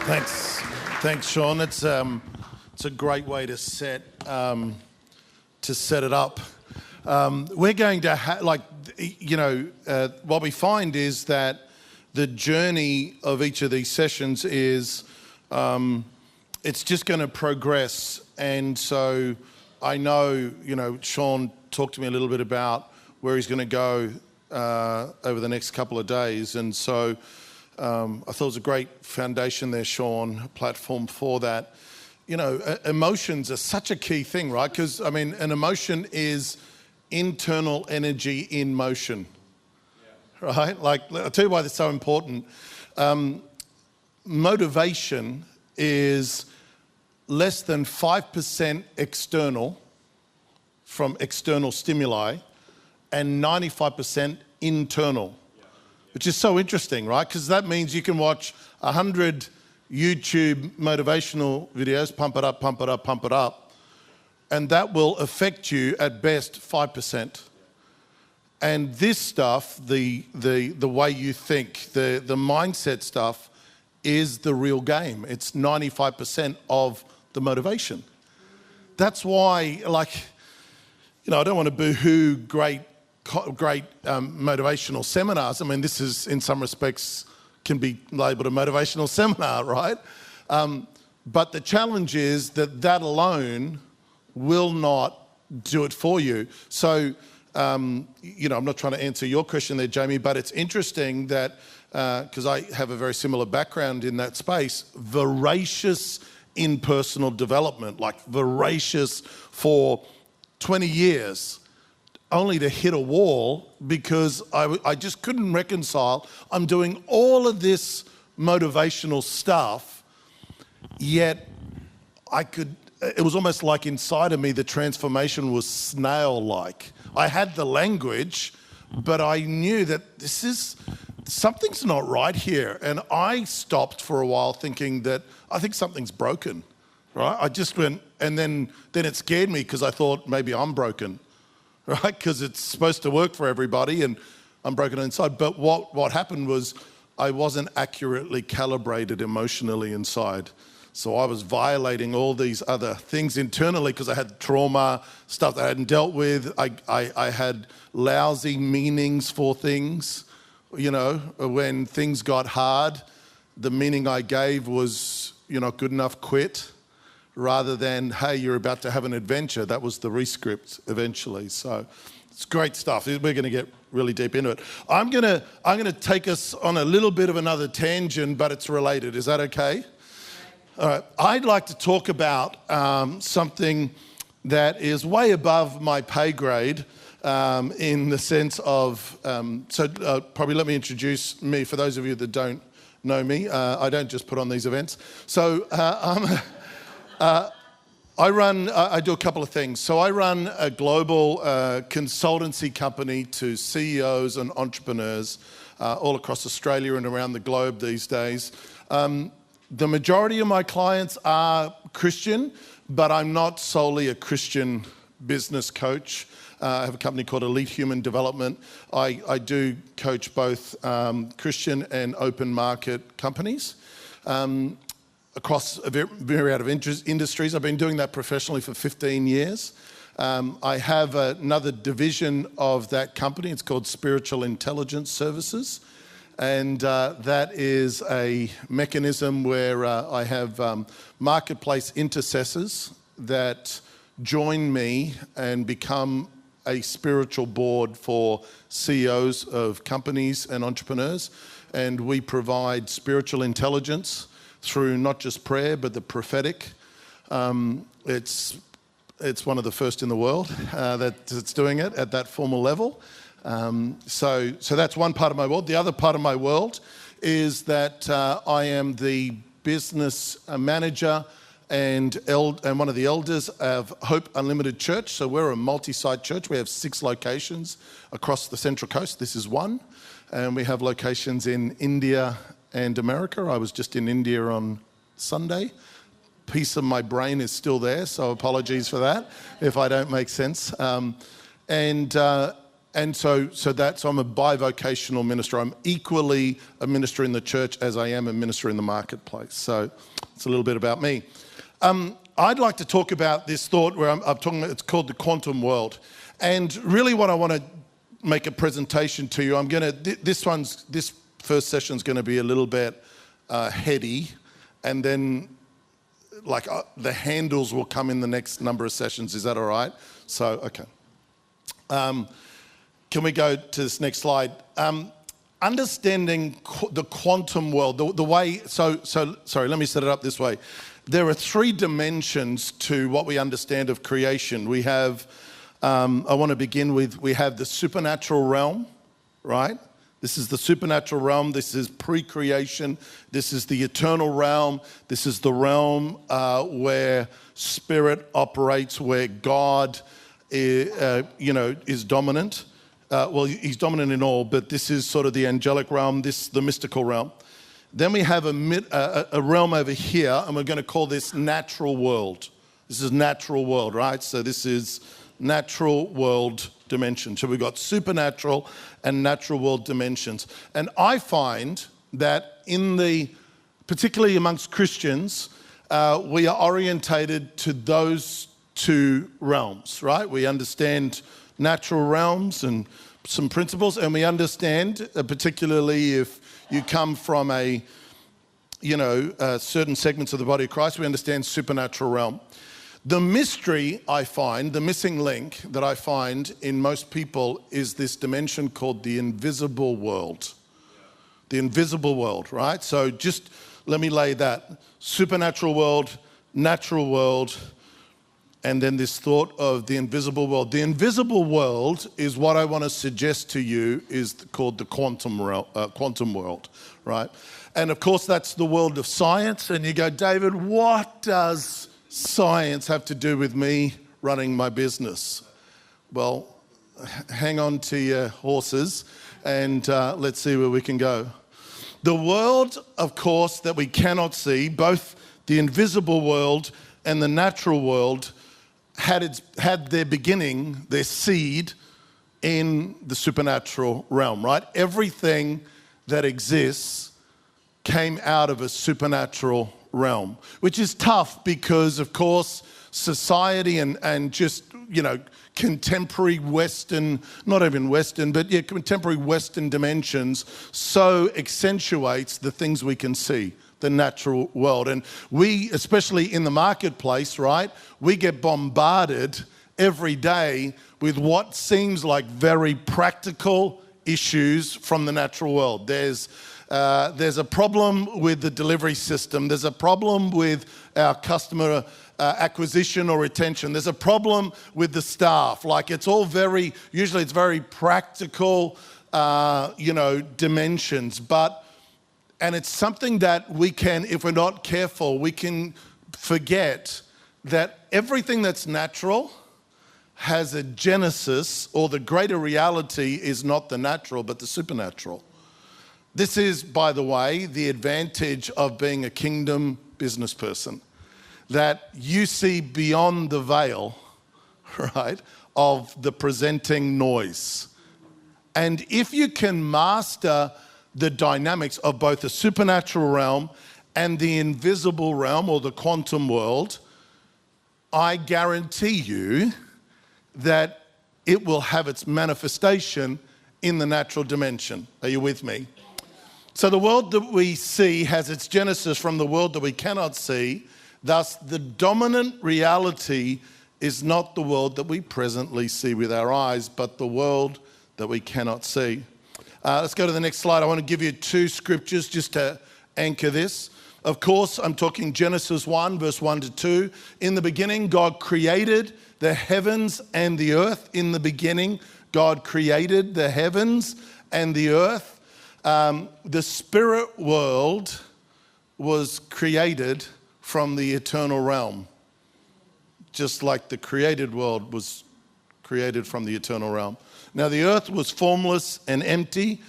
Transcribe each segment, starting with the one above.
Thanks, Sean. It's a great way to set it up. We're going to what we find is that the journey of each of these sessions is it's just going to progress. And so I know, Sean talked to me a little bit about where he's going to go over the next couple of days. And so I thought it was a great foundation there, Sean, a platform for that. Emotions are such a key thing, right? Because, an emotion is internal energy in motion, right? I'll tell you why that's so important. Motivation is less than 5% external from external stimuli and 95% internal, which is so interesting, right? Because that means you can watch 100 YouTube motivational videos, pump it up, pump it up, pump it up, and that will affect you at best 5%. And this stuff, the way you think, the mindset stuff is the real game. It's 95% of the motivation. That's why, I don't want to boo-hoo great motivational seminars. This is, in some respects, can be labeled a motivational seminar, right? But the challenge is that alone will not do it for you. So, I'm not trying to answer your question there, Jamie, but it's interesting that, because I have a very similar background in that space, voracious in personal development, voracious for 20 years, only to hit a wall because I just couldn't reconcile. I'm doing all of this motivational stuff, yet it was almost like inside of me, the transformation was snail-like. I had the language, but I knew that something's not right here. And I stopped for a while thinking that I think something's broken, right? I just went, and then it scared me because I thought maybe I'm broken, right? Because it's supposed to work for everybody and I'm broken inside. But what happened was I wasn't accurately calibrated emotionally inside. So I was violating all these other things internally because I had trauma, stuff that I hadn't dealt with. I had lousy meanings for things. When things got hard, the meaning I gave was, you're not good enough, quit, rather than, hey, you're about to have an adventure. That was the rescript eventually. So it's great stuff. We're going to get really deep into it. I'm going to take us on a little bit of another tangent, but it's related. Is that okay? All right. I'd like to talk about something that is way above my pay grade in the sense of, probably let me introduce me for those of you that don't know me. I don't just put on these events. So I do a couple of things. So I run a global consultancy company to CEOs and entrepreneurs all across Australia and around the globe these days. The majority of my clients are Christian, but I'm not solely a Christian business coach. I have a company called Elite Human Development. I do coach both Christian and open market companies across a myriad of industries. I've been doing that professionally for 15 years. I have another division of that company. It's called Spiritual Intelligence Services. And that is a mechanism where I have marketplace intercessors that join me and become a spiritual board for CEOs of companies and entrepreneurs. And we provide spiritual intelligence through not just prayer, but the prophetic. It's one of the first in the world that's doing it at that formal level. So that's one part of my world. The other part of my world is that I am the business manager and one of the elders of Hope Unlimited Church. So we're a multi-site church. We have 6 locations across the Central Coast. This is one. And we have locations in India and America. I was just in India on Sunday. Piece of my brain is still there, so apologies for that if I don't make sense. And And so I'm a bivocational minister. I'm equally a minister in the church as I am a minister in the marketplace. So it's a little bit about me. I'd like to talk about this thought where I'm talking about, it's called the quantum world. And really what I want to make a presentation to you, this first session is going to be a little bit heady, and then the handles will come in the next number of sessions. Is that all right? So, okay. Can we go to this next slide? Understanding the quantum world, the way, sorry, let me set it up this way. There are three dimensions to what we understand of creation. We have, I want to begin with, we have the supernatural realm, right? This is the supernatural realm. This is pre-creation. This is the eternal realm. This is the realm where spirit operates, where God is dominant. Well, he's dominant in all, but this is sort of the angelic realm, the mystical realm. Then we have a realm over here, and we're going to call this natural world. This is natural world, right? So this is natural world dimension. So we've got supernatural and natural world dimensions. And I find that particularly amongst Christians, we are orientated to those two realms, right? We understand natural realms and some principles, and we understand, particularly if you come from certain segments of the body of Christ, we understand supernatural realm. The mystery I find, the missing link that I find in most people is this dimension called the invisible world. The invisible world, right? So just let me lay that. Supernatural world, natural world, and then this thought of the invisible world. The invisible world is what I want to suggest to you is called the quantum world, right? And of course, that's the world of science. And you go, David, what does science have to do with me running my business? Well, hang on to your horses and let's see where we can go. The world, of course, that we cannot see, both the invisible world and the natural world, had their beginning, their seed in the supernatural realm, right? Everything that exists came out of a supernatural realm, which is tough because, of course, society and just, contemporary Western, not even Western, but contemporary Western dimensions so accentuates the things we can see, the natural world. And we, especially in the marketplace, right, we get bombarded every day with what seems like very practical issues from the natural world. There's a problem with the delivery system. There's a problem with our customer acquisition or retention. There's a problem with the staff. Usually it's very practical, dimensions. And it's something that we can, if we're not careful, we can forget that everything that's natural has a genesis, or the greater reality is not the natural, but the supernatural. This is, by the way, the advantage of being a kingdom business person, that you see beyond the veil, right, of the presenting noise. And if you can master the dynamics of both the supernatural realm and the invisible realm, or the quantum world, I guarantee you that it will have its manifestation in the natural dimension. Are you with me? So the world that we see has its genesis from the world that we cannot see. Thus, the dominant reality is not the world that we presently see with our eyes, but the world that we cannot see. Let's go to the next slide. I want to give you two scriptures just to anchor this. Of course, I'm talking Genesis 1, verse 1 to 2. In the beginning, God created the heavens and the earth. In the beginning, God created the heavens and the earth. The spirit world was created from the eternal realm, just like the created world was created from the eternal realm. Now, the earth was formless and empty.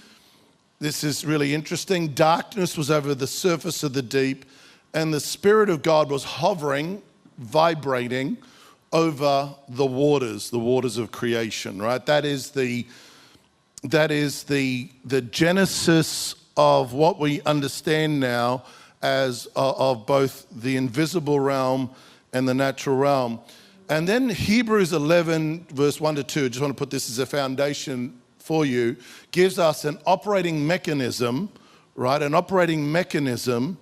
This is really interesting. Darkness was over the surface of the deep, and the Spirit of God was hovering, vibrating over the waters of creation, right? That is the that is the genesis of what we understand now as of both the invisible realm and the natural realm. And then Hebrews 11, verse 1 to 2, I just want to put this as a foundation for you, gives us an operating mechanism, right? An operating mechanism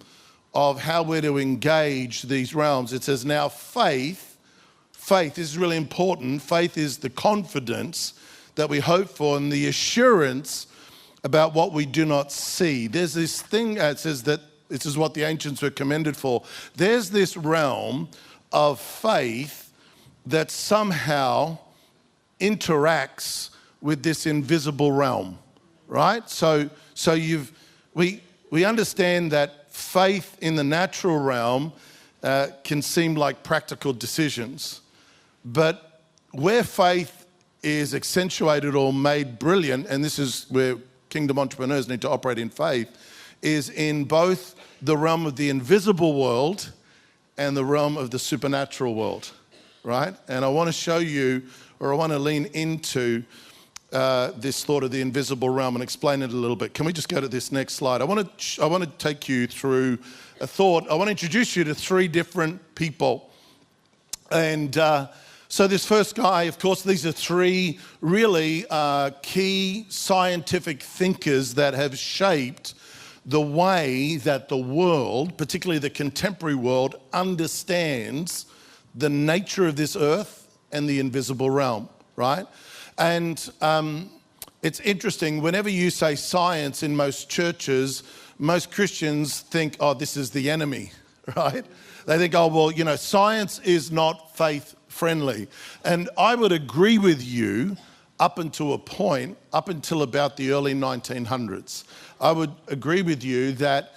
of how we're to engage these realms. It says, now faith is really important. Faith is the confidence that we hope for and the assurance about what we do not see. There's this thing that says that this is what the ancients were commended for. There's this realm of faith that somehow interacts with this invisible realm, right? So we understand that faith in the natural realm can seem like practical decisions, but where faith is accentuated or made brilliant, and this is where kingdom entrepreneurs need to operate in faith, is in both the realm of the invisible world and the realm of the supernatural world, right? And I want to show you, or I want to lean into this thought of the invisible realm and explain it a little bit. Can we just go to this next slide? I want to take you through a thought. I want to introduce you to three different people. And so this first guy, of course, these are three really key scientific thinkers that have shaped the way that the world, particularly the contemporary world, understands the nature of this earth and the invisible realm, right? And it's interesting, whenever you say science in most churches, most Christians think, oh, this is the enemy, right? They think, oh, well, you know, science is not faith friendly. And I would agree with you up until a point, up until about the early 1900s. I would agree with you that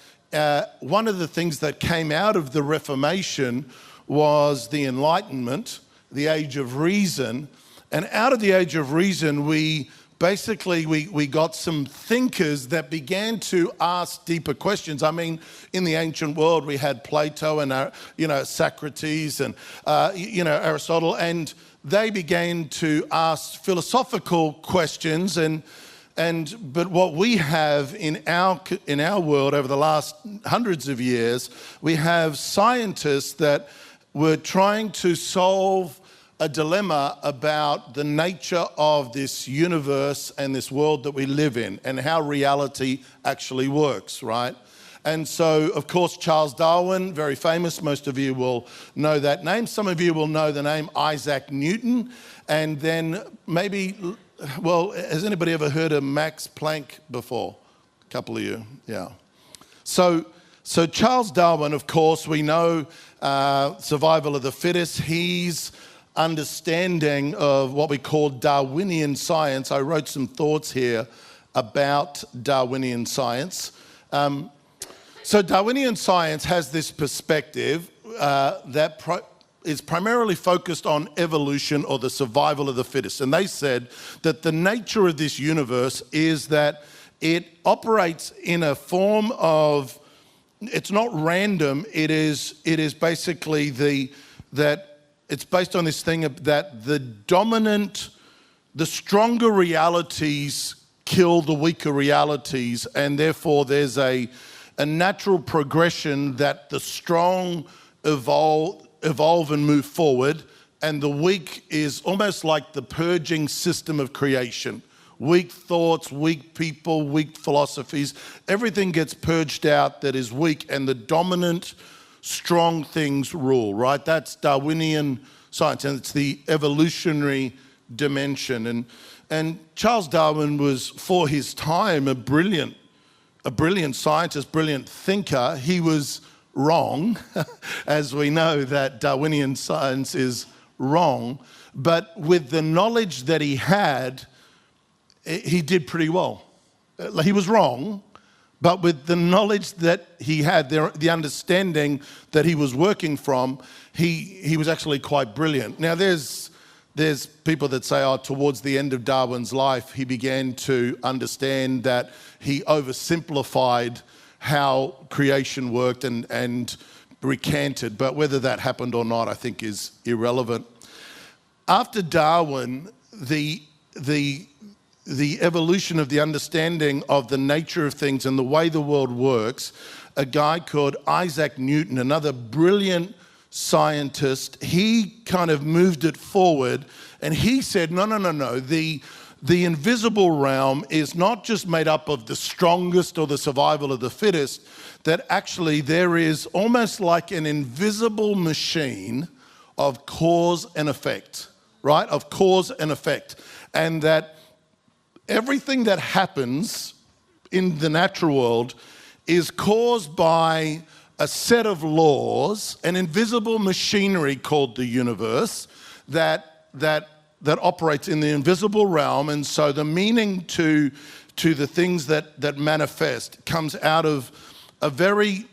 one of the things that came out of the Reformation was the Enlightenment, the Age of Reason. And out of the Age of Reason, we got some thinkers that began to ask deeper questions. I mean, in the ancient world, we had Plato and, Socrates and, Aristotle, and they began to ask philosophical questions. But what we have in our world over the last hundreds of years, we have scientists that were trying to solve a dilemma about the nature of this universe and this world that we live in and how reality actually works, right? And so, of course, Charles Darwin, very famous. Most of you will know that name. Some of you will know the name Isaac Newton. And then maybe, well, has anybody ever heard of Max Planck before? A couple of you, yeah. So Charles Darwin, of course, we know survival of the fittest. He's understanding of what we call Darwinian science. I wrote some thoughts here about Darwinian science. So Darwinian science has this perspective that is primarily focused on evolution or the survival of the fittest. And they said that the nature of this universe is that it operates in a form of, it's not random, it is basically that it's based on this thing that the stronger realities kill the weaker realities, and therefore there's a natural progression that the strong evolve and move forward, and the weak is almost like the purging system of creation. Weak thoughts, weak people, weak philosophies, everything gets purged out that is weak, and the dominant strong things rule, right? That's Darwinian science, and it's the evolutionary dimension. And Charles Darwin was, for his time, a brilliant scientist, brilliant thinker. He was wrong, as we know that Darwinian science is wrong, but with the knowledge that he had, he did pretty well. He was wrong, but with the knowledge that he had, the understanding that he was working from, he was actually quite brilliant. Now, there's people that say, towards the end of Darwin's life, he began to understand that he oversimplified how creation worked and recanted. But whether that happened or not, I think is irrelevant. After Darwin, the the evolution of the understanding of the nature of things and the way the world works, a guy called Isaac Newton, another brilliant scientist, he kind of moved it forward, and he said, no. The invisible realm is not just made up of the strongest or the survival of the fittest, that actually there is almost like an invisible machine of cause and effect, right? Of cause and effect. And that everything that happens in the natural world is caused by a set of laws, an invisible machinery called the universe that operates in the invisible realm. And so the meaning to the things that manifest comes out of a very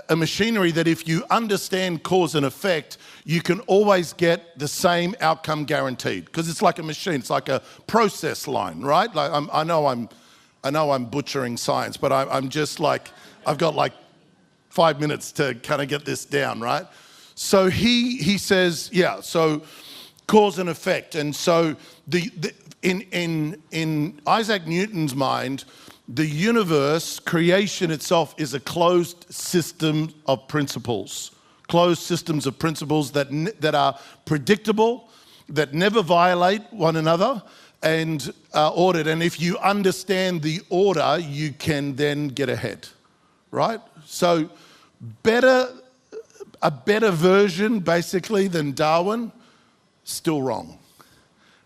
a machinery that if you understand cause and effect, you can always get the same outcome guaranteed, because it's like a machine, it's like a process line, right? Like I know I'm butchering science, but I'm just like, I've got like 5 minutes to kind of get this down, right? So he says, yeah, so cause and effect. And so in Isaac Newton's mind, the universe, creation itself, is a closed system of principles. Closed systems of principles that are predictable, that never violate one another, and are ordered. And if you understand the order, you can then get ahead, right? So a better version, basically, than Darwin, still wrong.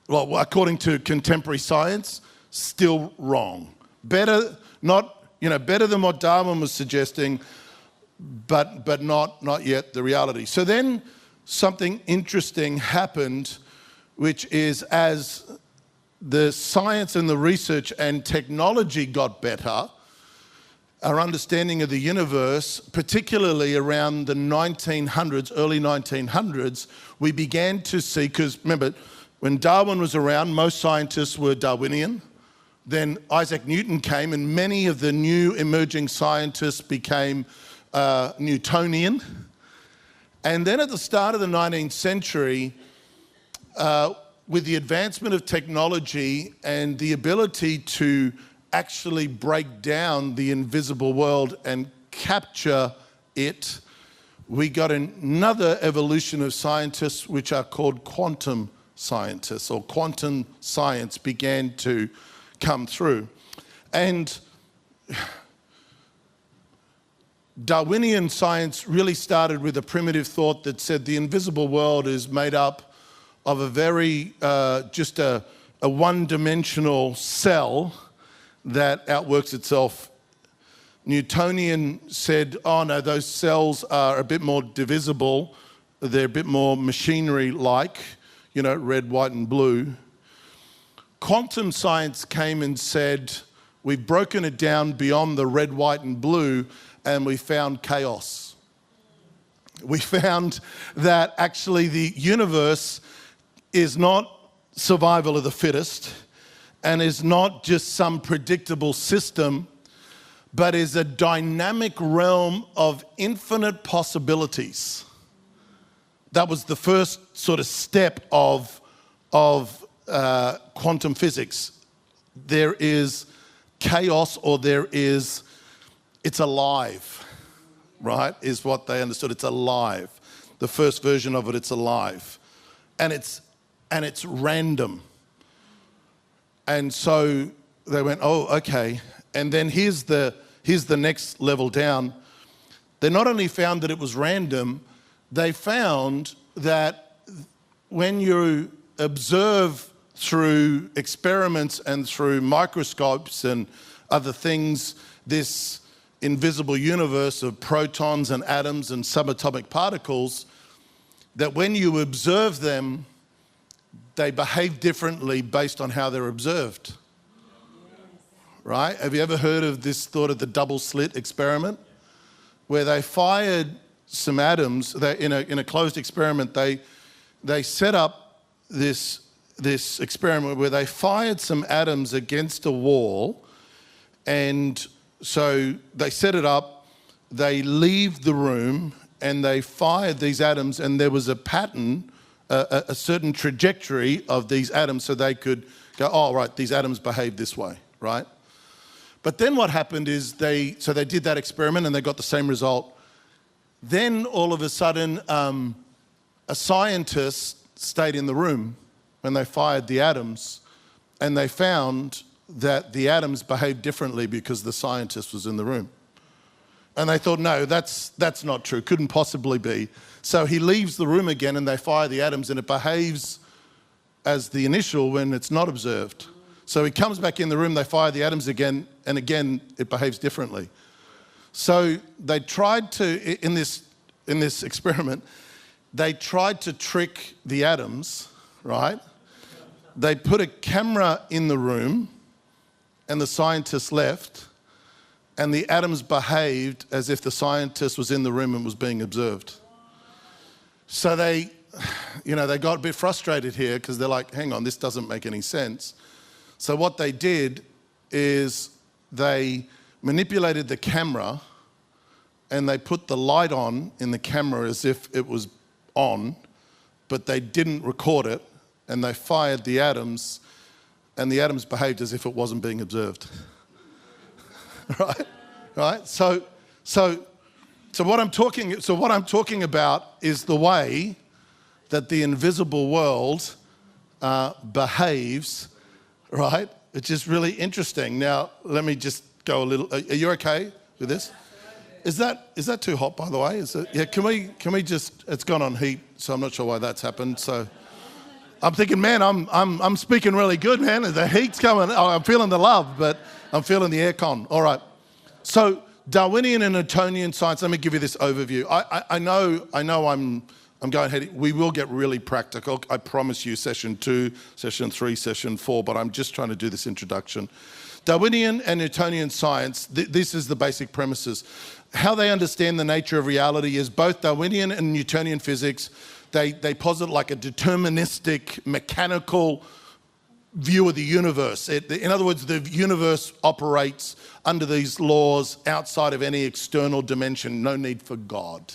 Well, according to contemporary science, still wrong. Better than what Darwin was suggesting, but not yet the reality. So then something interesting happened, which is as the science and the research and technology got better, our understanding of the universe, particularly around the 1900s, early 1900s, we began to see, because remember, when Darwin was around, most scientists were Darwinian. Then Isaac Newton came, and many of the new emerging scientists became Newtonian. And then at the start of the 19th century, with the advancement of technology and the ability to actually break down the invisible world and capture it, we got another evolution of scientists which are called quantum scientists, or quantum science began to come through. And Darwinian science really started with a primitive thought that said the invisible world is made up of a very, just a one-dimensional cell that outworks itself. Newtonian said, oh no, those cells are a bit more divisible, they're a bit more machinery-like, red, white, and blue. Quantum science came and said, we've broken it down beyond the red, white, and blue, and we found chaos. We found that actually the universe is not survival of the fittest, and is not just some predictable system, but is a dynamic realm of infinite possibilities. That was the first sort of step of quantum physics. There is chaos, or it's alive, right? Is what they understood. It's alive. The first version of it's alive. And it's random. And so they went, oh, okay. And then here's the next level down. They not only found that it was random, they found that when you observe through experiments and through microscopes and other things, this invisible universe of protons and atoms and subatomic particles, that when you observe them, they behave differently based on how they're observed. Right? Have you ever heard of this thought of the double slit experiment? Where they fired some atoms, in a closed experiment, they set up this experiment where they fired some atoms against a wall, and so they set it up, they leave the room, and they fired these atoms, and there was a pattern, a certain trajectory of these atoms, so they could Go, oh, right, these atoms behave this way, right? But then what happened is they did that experiment and they got the same result. Then all of a sudden, a scientist stayed in the room when they fired the atoms, and they found that the atoms behaved differently because the scientist was in the room. And they thought, no, that's not true, couldn't possibly be. So he leaves the room again and they fire the atoms, and it behaves as the initial when it's not observed. So he comes back in the room, they fire the atoms again, and again it behaves differently. So they tried to, in this experiment, they tried to trick the atoms, right? They put a camera in the room and the scientist left, and the atoms behaved as if the scientist was in the room and was being observed. So they got a bit frustrated here because they're like, hang on, this doesn't make any sense. So what they did is they manipulated the camera and they put the light on in the camera as if it was on, but they didn't record it, and they fired the atoms, and the atoms behaved as if it wasn't being observed. Right? So what I'm talking about is the way that the invisible world behaves, right? It's just really interesting. Now, let me just go a little. Are you okay with this? Is that too hot, by the way? Yeah. Can we just? It's gone on heat, so I'm not sure why that's happened. So I'm thinking, man, I'm speaking really good, man. The heat's coming. Oh, I'm feeling the love, but I'm feeling the aircon. All right. So Darwinian and Newtonian science. Let me give you this overview. I know I'm going ahead. We will get really practical. I promise you, session 2, session 3, session 4. But I'm just trying to do this introduction. Darwinian and Newtonian science. This is the basic premises. How they understand the nature of reality is both Darwinian and Newtonian physics. They posit like a deterministic, mechanical view of the universe. In other words, the universe operates under these laws outside of any external dimension. No need for God,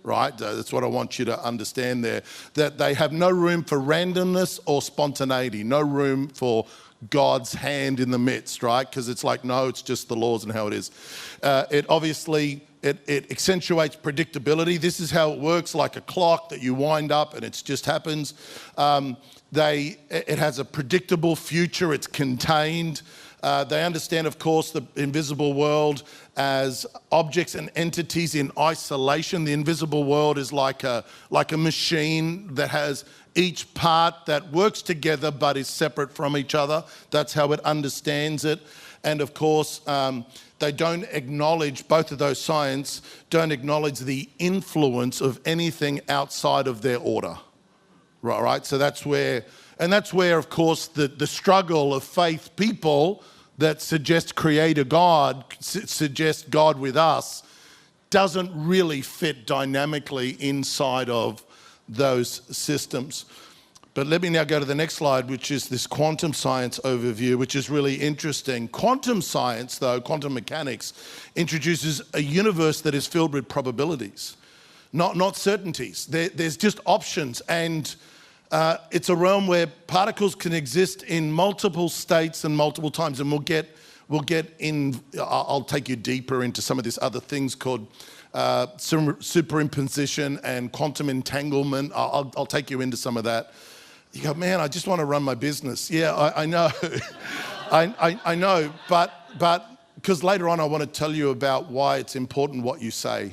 right? That's what I want you to understand there. That they have no room for randomness or spontaneity. No room for God's hand in the midst, right? Because it's like, no, it's just the laws and how it is. It obviously accentuates predictability. This is how it works, like a clock that you wind up and it just happens. It has a predictable future. It's contained. They understand, of course, the invisible world as objects and entities in isolation. The invisible world is like a machine that has each part that works together but is separate from each other. That's how it understands it. And of course, they don't acknowledge, both of those science don't acknowledge the influence of anything outside of their order. Right? So that's where, of course, the struggle of faith people that suggest creator God, suggest God with us, doesn't really fit dynamically inside of those systems. But let me now go to the next slide, which is this quantum science overview, which is really interesting. Quantum science, though, quantum mechanics, introduces a universe that is filled with probabilities, not certainties. There's just options, and it's a realm where particles can exist in multiple states and multiple times, and we'll get in. I'll take you deeper into some of these other things called superimposition and quantum entanglement. I'll take you into some of that. You go, man, I just want to run my business. Yeah, I know. I know, but because later on I want to tell you about why it's important what you say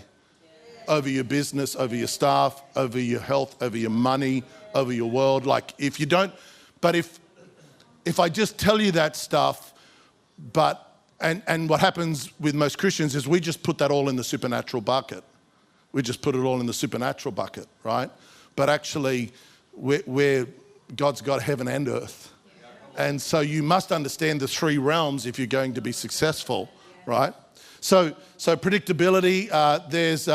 over your business, over your staff, over your health, over your money, over your world. Like if you don't, but if I just tell you that stuff, and what happens with most Christians is we just put that all in the supernatural bucket. We just put it all in the supernatural bucket, right? But actually, God's got heaven and earth. And so you must understand the three realms if you're going to be successful, right? So predictability, there's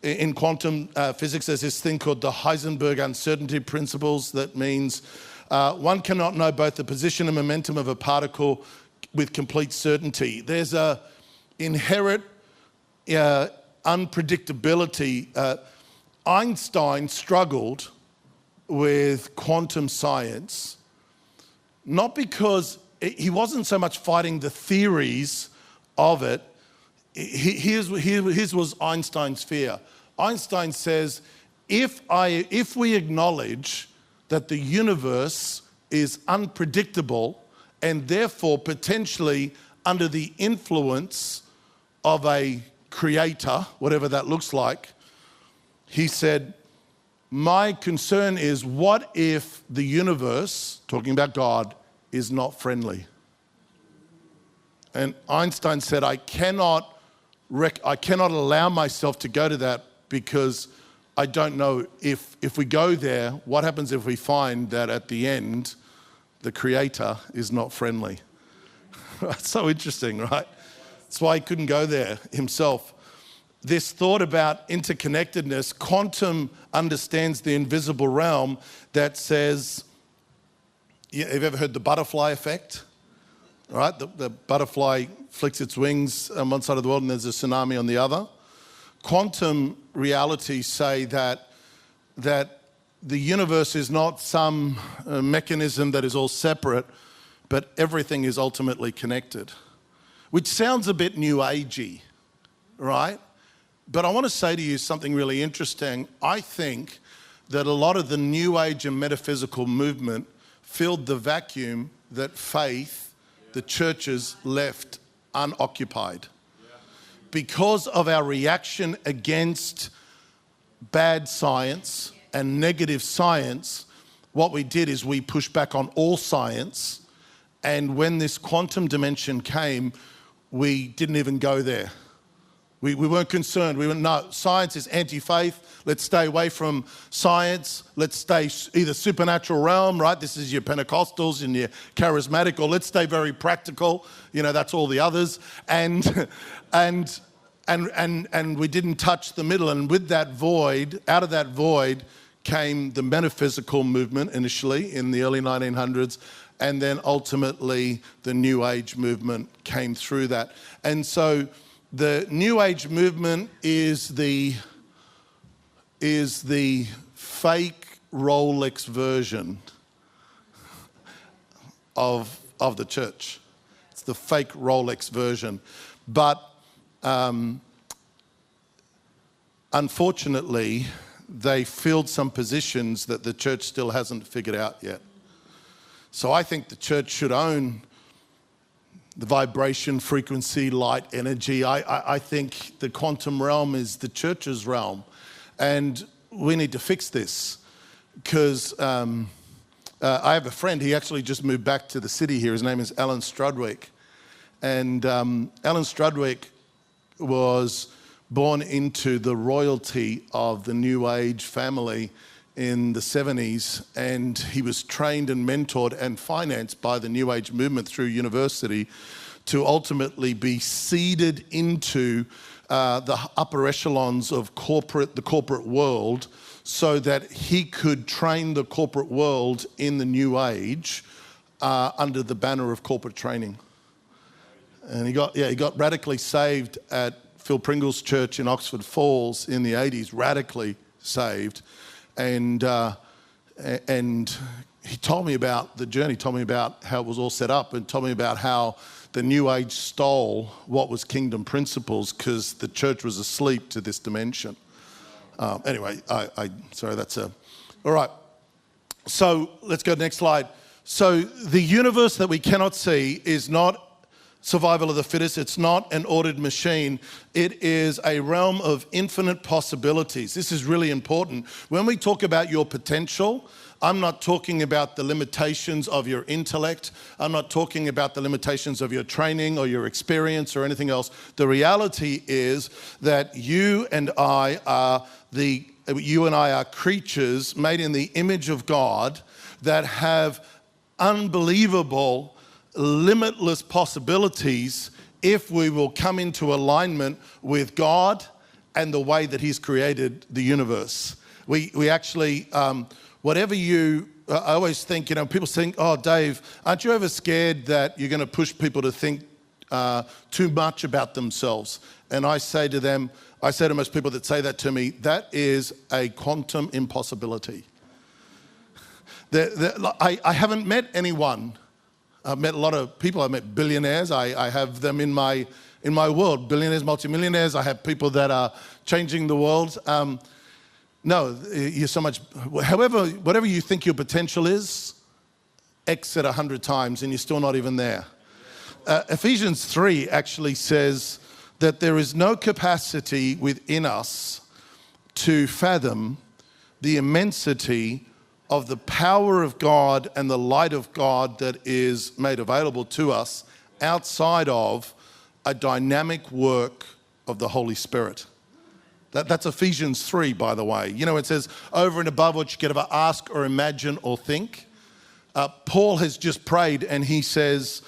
in quantum physics, there's this thing called the Heisenberg uncertainty principles. That means one cannot know both the position and momentum of a particle with complete certainty. There's a inherent unpredictability. Einstein struggled with quantum science, not because he wasn't so much fighting the theories of it. Here's was Einstein's fear. Einstein says, if we acknowledge that the universe is unpredictable and therefore potentially under the influence of a creator, whatever that looks like, he said, my concern is, what if the universe, talking about God, is not friendly? And Einstein said, I cannot allow myself to go to that, because I don't know if we go there, what happens if we find that at the end, the creator is not friendly? That's so interesting, right? That's why he couldn't go there himself. This thought about interconnectedness, quantum understands the invisible realm that says, have you ever heard the butterfly effect? Right? The butterfly flicks its wings on one side of the world and there's a tsunami on the other. Quantum realities say that the universe is not some mechanism that is all separate, but everything is ultimately connected, which sounds a bit new agey, right? But I want to say to you something really interesting. I think that a lot of the new age and metaphysical movement filled the vacuum that faith, the churches, left unoccupied. Because of our reaction against bad science and negative science, what we did is we pushed back on all science. And when this quantum dimension came, we didn't even go there. We weren't concerned. We went, no, science is anti-faith. Let's stay away from science. Let's stay either supernatural realm, right? This is your Pentecostals and your charismatic, or let's stay very practical. You know, that's all the others. And we didn't touch the middle. And with that void, out of that void, came the metaphysical movement initially in the early 1900s. And then ultimately the New Age movement came through that. And so the New Age movement is the fake Rolex version of the church. It's the fake Rolex version. But unfortunately, they filled some positions that the church still hasn't figured out yet. So I think the church should own the vibration, frequency, light, energy. I think the quantum realm is the church's realm. And we need to fix this, because I have a friend, he actually just moved back to the city here. His name is Alan Strudwick. And Alan Strudwick was born into the royalty of the New Age family in the 70s, and he was trained and mentored and financed by the New Age movement through university to ultimately be seeded into the upper echelons of the corporate world, so that he could train the corporate world in the New Age under the banner of corporate training. And he got radically saved at Phil Pringle's church in Oxford Falls in the 80s, radically saved. And he told me about the journey, told me about how it was all set up, and told me about how the New Age stole what was kingdom principles because the church was asleep to this dimension. Anyway, sorry, all right. So let's go to the next slide. So the universe that we cannot see is not survival of the fittest. It's not an ordered machine. It is a realm of infinite possibilities. This is really important. When we talk about your potential, I'm not talking about the limitations of your intellect. I'm not talking about the limitations of your training or your experience or anything else. The reality is that you and I are creatures made in the image of God that have unbelievable, limitless possibilities if we will come into alignment with God and the way that He's created the universe. We actually, whatever I always think, people think, oh, Dave, aren't you ever scared that you're going to push people to think too much about themselves? And I say to most people that say that to me, that is a quantum impossibility. I haven't met anyone I've met a lot of people. I've met billionaires. I have them in my world. Billionaires, multimillionaires. I have people that are changing the world. No, you're so much. However, whatever you think your potential is, X it 100 times, and you're still not even there. Ephesians 3 actually says that there is no capacity within us to fathom the immensity of the power of God and the light of God that is made available to us outside of a dynamic work of the Holy Spirit. That's Ephesians 3, by the way. You know, it says, over and above what you could ever ask or imagine or think. Paul has just prayed and he says,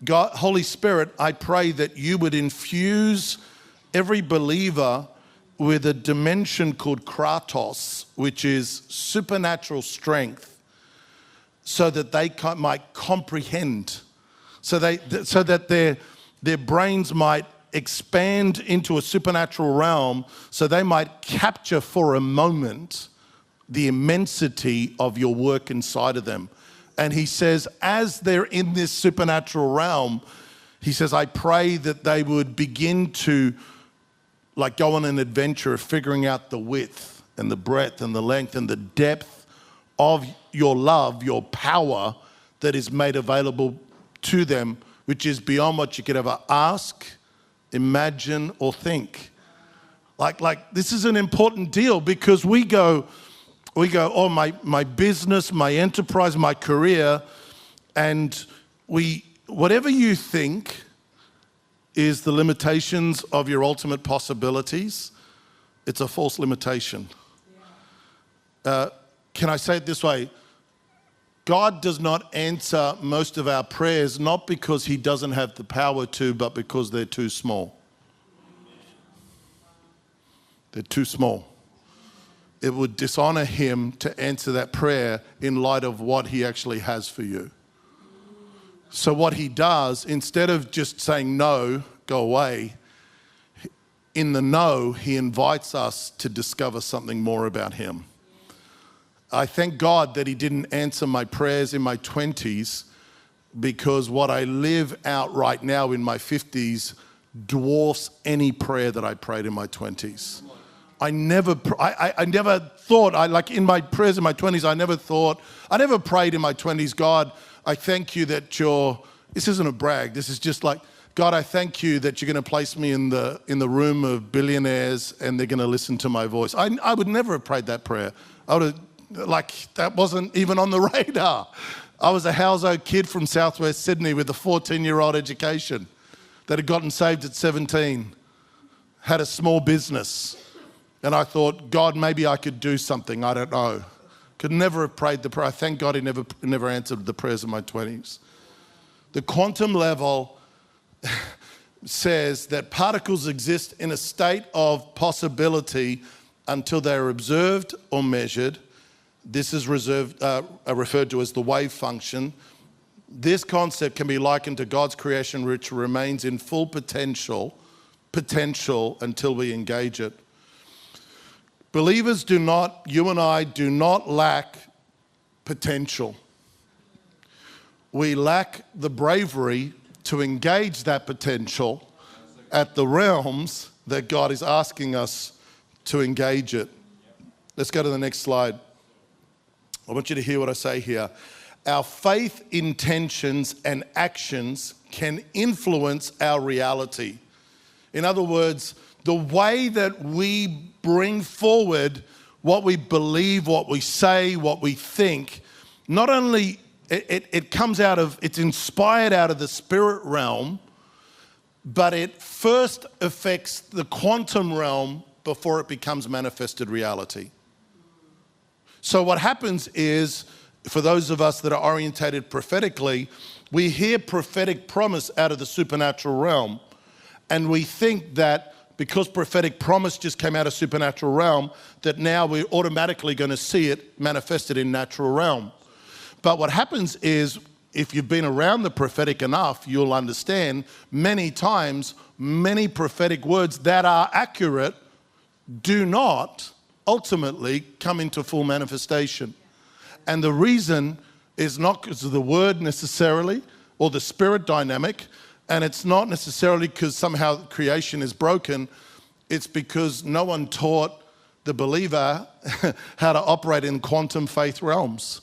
God, Holy Spirit, I pray that you would infuse every believer with a dimension called kratos, which is supernatural strength, so that they might comprehend, so that their brains might expand into a supernatural realm, so they might capture for a moment the immensity of your work inside of them. And he says, as they're in this supernatural realm, he says, I pray that they would begin to go on an adventure of figuring out the width and the breadth and the length and the depth of your love, your power that is made available to them, which is beyond what you could ever ask, imagine, or think. Like this is an important deal, because we go, oh, my business, my enterprise, my career, and whatever you think is the limitations of your ultimate possibilities, it's a false limitation. Can I say it this way? God does not answer most of our prayers, not because he doesn't have the power to, but because they're too small. They're too small. It would dishonor him to answer that prayer in light of what he actually has for you. So what he does, instead of just saying no, go away, in the no, he invites us to discover something more about him. I thank God that he didn't answer my prayers in my 20s, because what I live out right now in my 50s dwarfs any prayer that I prayed in my 20s. I never thought, in my prayers in my 20s, I never prayed in my 20s, God, I thank you that this isn't a brag, this is just like, God, I thank you that you're going to place me in the room of billionaires and they're going to listen to my voice. I would never have prayed that prayer. I would have, that wasn't even on the radar. I was a household kid from southwest Sydney with a 14-year-old education that had gotten saved at 17, had a small business. And I thought, God, maybe I could do something. I don't know. Could never have prayed the prayer. Thank God he never answered the prayers of my 20s. The quantum level says that particles exist in a state of possibility until they are observed or measured. This is referred to as the wave function. This concept can be likened to God's creation, which remains in full potential until we engage it. Believers you and I do not lack potential. We lack the bravery to engage that potential at the realms that God is asking us to engage it. Let's go to the next slide. I want you to hear what I say here. Our faith, intentions, and actions can influence our reality. In other words, the way that we bring forward what we believe, what we say, what we think, not only it's inspired out of the spirit realm, but it first affects the quantum realm before it becomes manifested reality. So what happens is, for those of us that are orientated prophetically, we hear prophetic promise out of the supernatural realm, and we think that because prophetic promise just came out of supernatural realm, that now we're automatically going to see it manifested in natural realm. But what happens is, if you've been around the prophetic enough, you'll understand many times, many prophetic words that are accurate do not ultimately come into full manifestation. And the reason is not because of the word necessarily, or the spirit dynamic. And it's not necessarily because somehow creation is broken. It's because no one taught the believer how to operate in quantum faith realms.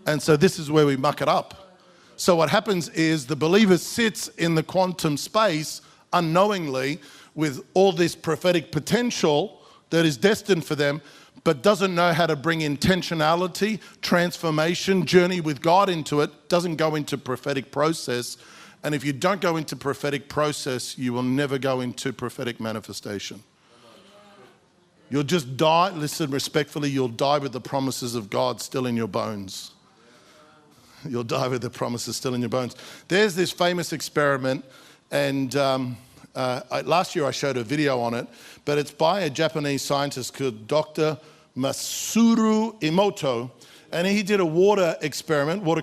And so this is where we muck it up. So what happens is the believer sits in the quantum space unknowingly with all this prophetic potential that is destined for them, but doesn't know how to bring intentionality, transformation, journey with God into it, doesn't go into prophetic process. And if you don't go into prophetic process, you will never go into prophetic manifestation. You'll just die, listen respectfully, you'll die with the promises of God still in your bones. You'll die with the promises still in your bones. There's this famous experiment, and last year I showed a video on it, but it's by a Japanese scientist called Dr. Masaru Emoto, and he did a water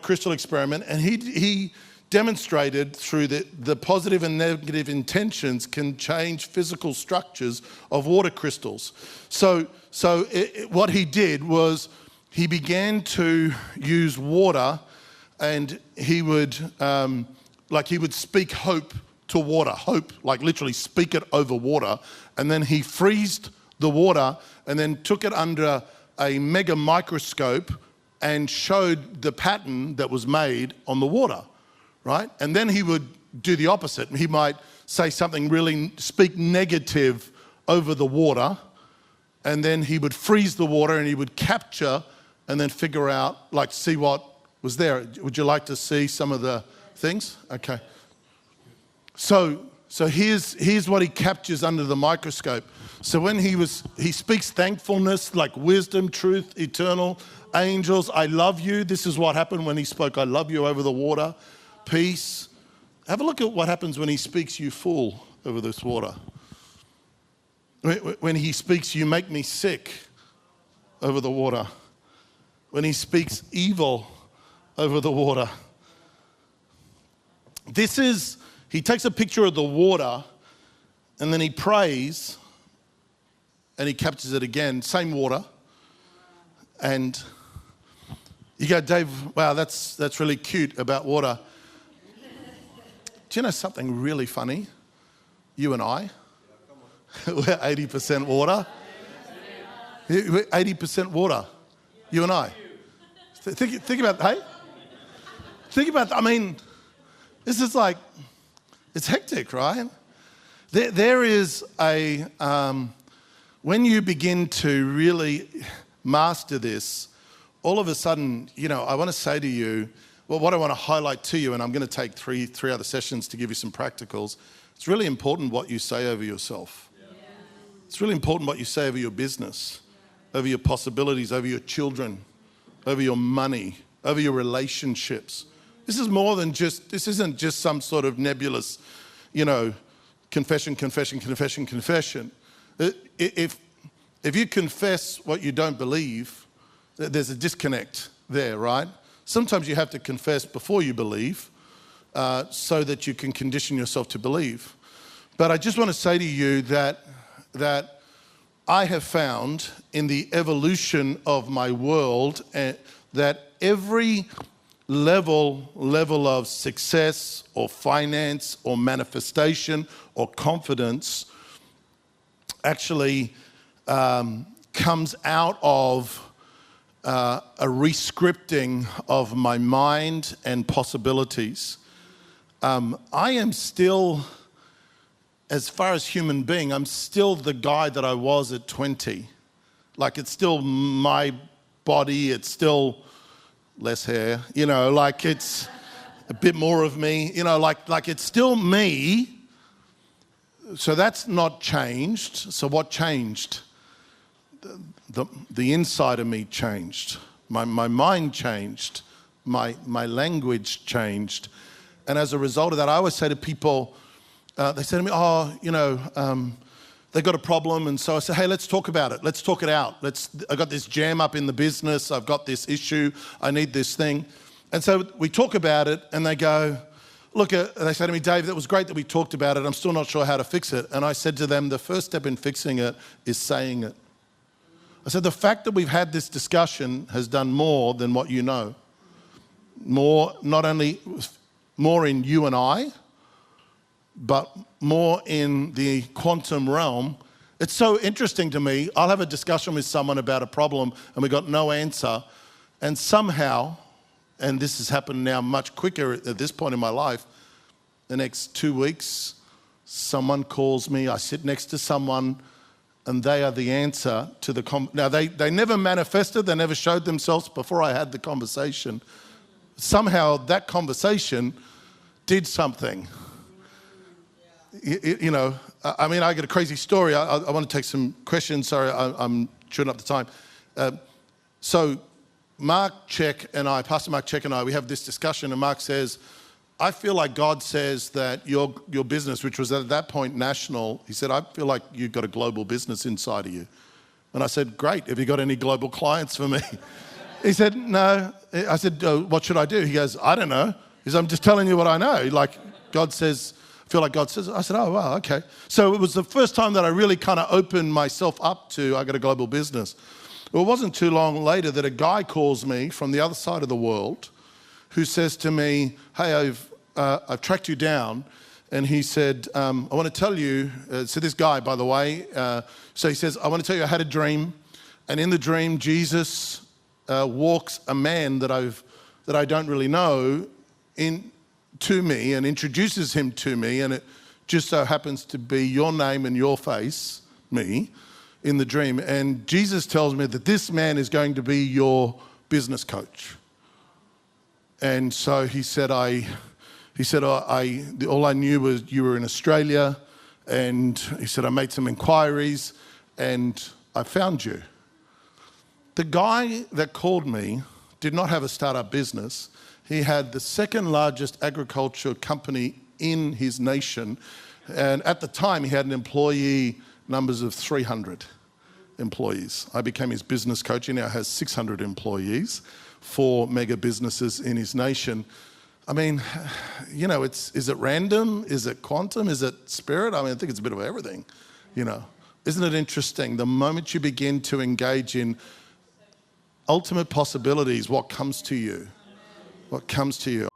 crystal experiment, and he demonstrated through the positive and negative intentions can change physical structures of water crystals. So what he did was he began to use water, and he would speak hope to water, hope, like literally speak it over water, and then he freezed the water and then took it under a mega microscope and showed the pattern that was made on the water. Right? And then he would do the opposite. He might say something speak negative over the water, and then he would freeze the water and he would capture and then figure out, see what was there. Would you like to see some of the things? Okay. So here's what he captures under the microscope. So when he speaks thankfulness, like wisdom, truth, eternal, angels, I love you. This is what happened when he spoke, I love you over the water. Peace. Have a look at what happens when he speaks, you fool, over this water. When he speaks, you make me sick, over the water. When he speaks evil, over the water. He takes a picture of the water, and then he prays, and he captures it again, same water. And you go, Dave, wow, that's really cute about water. Do you know something really funny? You and I, we're 80% water. We're 80% water, you and I. Think about, hey? Think about, this is like, it's hectic, right? There is when you begin to really master this, all of a sudden, I want to say to you, well, what I want to highlight to you, and I'm going to take three other sessions to give you some practicals, it's really important what you say over yourself. Yeah. It's really important what you say over your business, over your possibilities, over your children, over your money, over your relationships. This isn't just some sort of nebulous, confession. If you confess what you don't believe, there's a disconnect there, right? Sometimes you have to confess before you believe so that you can condition yourself to believe. But I just want to say to you that I have found in the evolution of my world that every level of success or finance or manifestation or confidence actually comes out of a rescripting of my mind and possibilities. I am still, as far as human being, I'm still the guy that I was at 20. Like, it's still my body, it's still less hair, it's a bit more of me, like it's still me. So that's not changed. So what changed? The inside of me changed. My mind changed. My language changed. And as a result of that, I always say to people, they say to me, they got a problem. And so I say, hey, let's talk about it. Let's talk it out. I got this jam up in the business. I've got this issue. I need this thing. And so we talk about it, and they go, they say to me, Dave, that was great that we talked about it. I'm still not sure how to fix it. And I said to them, the first step in fixing it is saying it. I said, the fact that we've had this discussion has done more than what you know. Not only more in you and I, but more in the quantum realm. It's so interesting to me. I'll have a discussion with someone about a problem and we got no answer. And somehow, and this has happened now much quicker at this point in my life, the next 2 weeks, someone calls me, I sit next to someone, and they are the answer to the Now, they never manifested, they never showed themselves before I had the conversation. Somehow that conversation did something. You know, I mean, I got a crazy story. I want to take some questions. Sorry, I'm chewing up the time. So Pastor Mark Check and I, we have this discussion, and Mark says, I feel like God says that your business, which was at that point national, he said, I feel like you've got a global business inside of you. And I said, great, have you got any global clients for me? He said, no. I said, what should I do? He goes, I don't know. He said, I'm just telling you what I know. Like God says, I feel like God says, I said, oh, wow, okay. So it was the first time that I really kind of opened myself up to, I got a global business. Well, it wasn't too long later that a guy calls me from the other side of the world who says to me, hey, I've tracked you down. And he said, I want to tell you, so this guy, by the way, so he says, I want to tell you I had a dream. And in the dream, Jesus walks a man that I don't really know to me and introduces him to me. And it just so happens to be your name and your face, me, in the dream. And Jesus tells me that this man is going to be your business coach. And so he said, all I knew was you were in Australia, and he said, I made some inquiries, and I found you. The guy that called me did not have a startup business. He had the second largest agriculture company in his nation, and at the time he had an employee numbers of 300 employees. I became his business coach. He now has 600 employees, 4 mega businesses in his nation. I mean, you know, is it random? Is it quantum? Is it spirit? I mean, I think it's a bit of everything, you know. Isn't it interesting? The moment you begin to engage in ultimate possibilities, what comes to you? What comes to you?